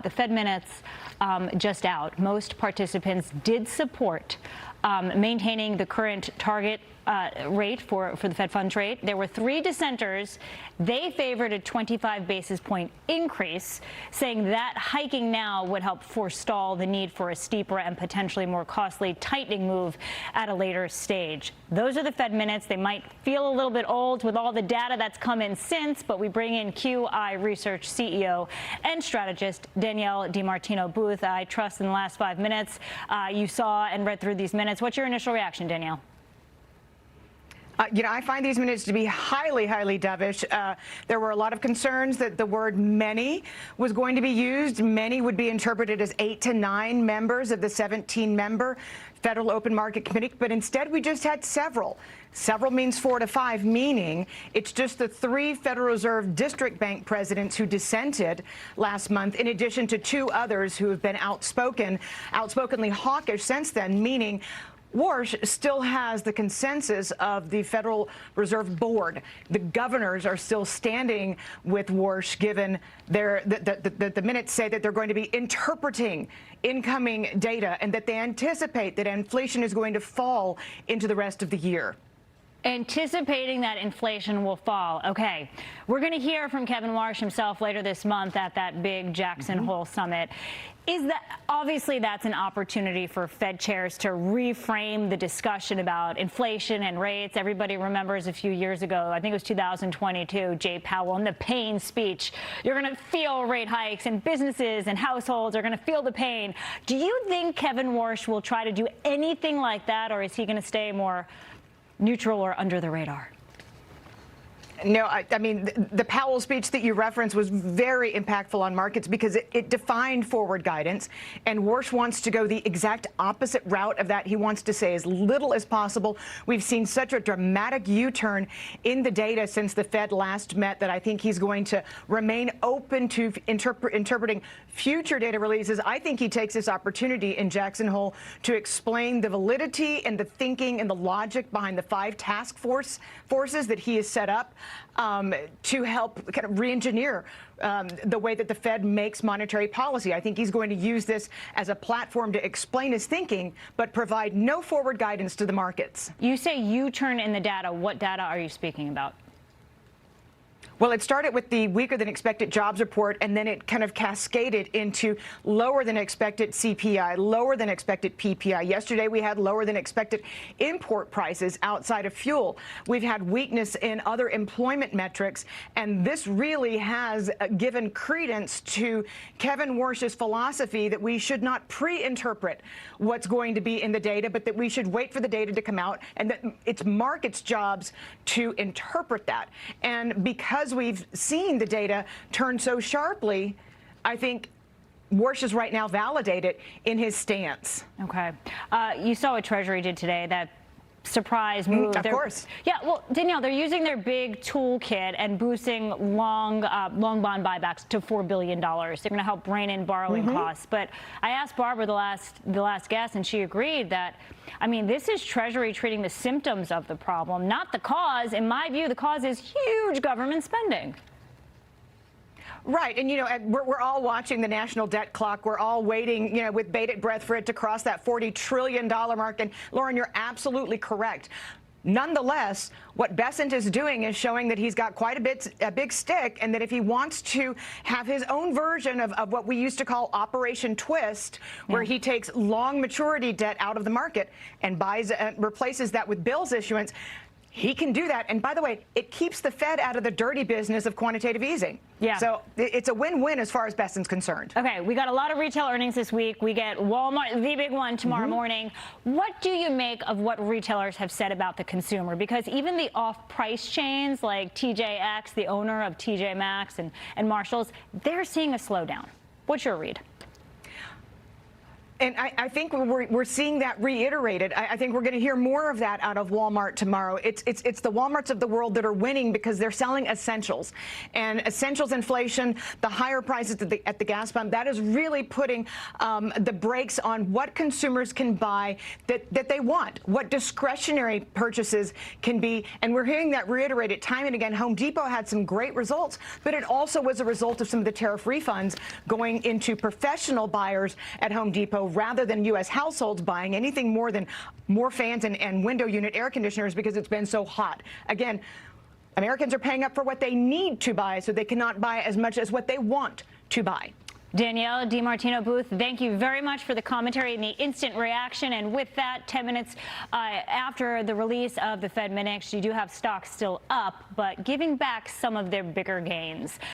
The Fed minutes just out. Most participants did support maintaining the current target rate for the Fed funds rate. There were 3 dissenters. They favored a 25 basis point increase, saying that hiking now would help forestall the need for a steeper and potentially more costly tightening move at a later stage. Those are the Fed minutes. They might feel a little bit old with all the data that's come in since, but we bring in QI Research CEO and strategist Danielle DiMartino Booth. I trust in the last 5 minutes you saw and read through these minutes. What's your initial reaction, Danielle? I find these minutes to be highly, highly dovish. There were a lot of concerns that the word many was going to be used. Many would be interpreted as 8 to 9 members of the 17-member Federal Open Market Committee, but instead we just had several. Several means 4 to 5, meaning it's just the 3 Federal Reserve District Bank presidents who dissented last month, in addition to 2 others who have been outspokenly hawkish since then, meaning Warsh still has the consensus of the Federal Reserve Board. The governors are still standing with Warsh, given the minutes say that they're going to be interpreting incoming data and that they anticipate that inflation is going to fall into the rest of the year. Anticipating that inflation will fall. Okay, we're going to hear from Kevin Warsh himself later this month at that big Jackson Hole summit. Obviously that's an opportunity for Fed chairs to reframe the discussion about inflation and rates. Everybody remembers a few years ago, I think it was 2022, Jay Powell in the pain speech. You're going to feel rate hikes, and businesses and households are going to feel the pain. Do you think Kevin Warsh will try to do anything like that, or is he going to stay more neutral or under the radar? No, I mean, the Powell speech that you referenced was very impactful on markets because it defined forward guidance, and Warsh wants to go the exact opposite route of that. He wants to say as little as possible. We've seen such a dramatic U-turn in the data since the Fed last met that I think he's going to remain open to interpreting future data releases. I think he takes this opportunity in Jackson Hole to explain the validity and the thinking and the logic behind the 5 task forces that he has set up to help kind of re-engineer the way that the Fed makes monetary policy. I think he's going to use this as a platform to explain his thinking, but provide no forward guidance to the markets. You say U-turn in the data. What data are you speaking about? Well, it started with the weaker than expected jobs report, and then it kind of cascaded into lower than expected CPI, lower than expected PPI. Yesterday, we had lower than expected import prices outside of fuel. We've had weakness in other employment metrics, and this really has given credence to Kevin Warsh's philosophy that we should not pre-interpret what's going to be in the data, but that we should wait for the data to come out, and that it's markets' jobs to interpret that. And because we've seen the data turn so sharply, I think Warsh is right now validated in his stance. Okay. You saw what Treasury did today, that surprise move. Of course. Yeah, well, Danielle, they're using their big toolkit and boosting long bond buybacks to $4 billion. They're going to help rein in borrowing costs. But I asked Barbara, the last guest, and she agreed that, I mean, this is Treasury treating the symptoms of the problem, not the cause. In my view, the cause is huge government spending. Right. And, we're all watching the national debt clock. We're all waiting, with bated breath for it to cross that $40 trillion mark. And, Lauren, you're absolutely correct. Nonetheless, what Bessent is doing is showing that he's got quite a big stick, and that if he wants to have his own version of what we used to call Operation Twist, where he takes long maturity debt out of the market and replaces that with bills issuance, he can do that. And by the way, it keeps the Fed out of the dirty business of quantitative easing. Yeah. So it's a win-win as far as Bessent's concerned. Okay, we got a lot of retail earnings this week. We get Walmart, the big one, tomorrow morning. What do you make of what retailers have said about the consumer? Because even the off-price chains like TJX, the owner of TJ Maxx and Marshalls, they're seeing a slowdown. What's your read? And I think we're seeing that reiterated. I think we're going to hear more of that out of Walmart tomorrow. It's the Walmarts of the world that are winning because they're selling essentials. And essentials inflation, the higher prices at the gas pump, that is really putting the brakes on what consumers can buy that they want, what discretionary purchases can be. And we're hearing that reiterated time and again. Home Depot had some great results, but it also was a result of some of the tariff refunds going into professional buyers at Home Depot, rather than U.S. households buying anything more than more fans and window unit air conditioners because it's been so hot. Again, Americans are paying up for what they need to buy, so they cannot buy as much as what they want to buy. Danielle DiMartino Booth, thank you very much for the commentary and the instant reaction. And with that, 10 minutes after the release of the Fed minutes, you do have stocks still up, but giving back some of their bigger gains.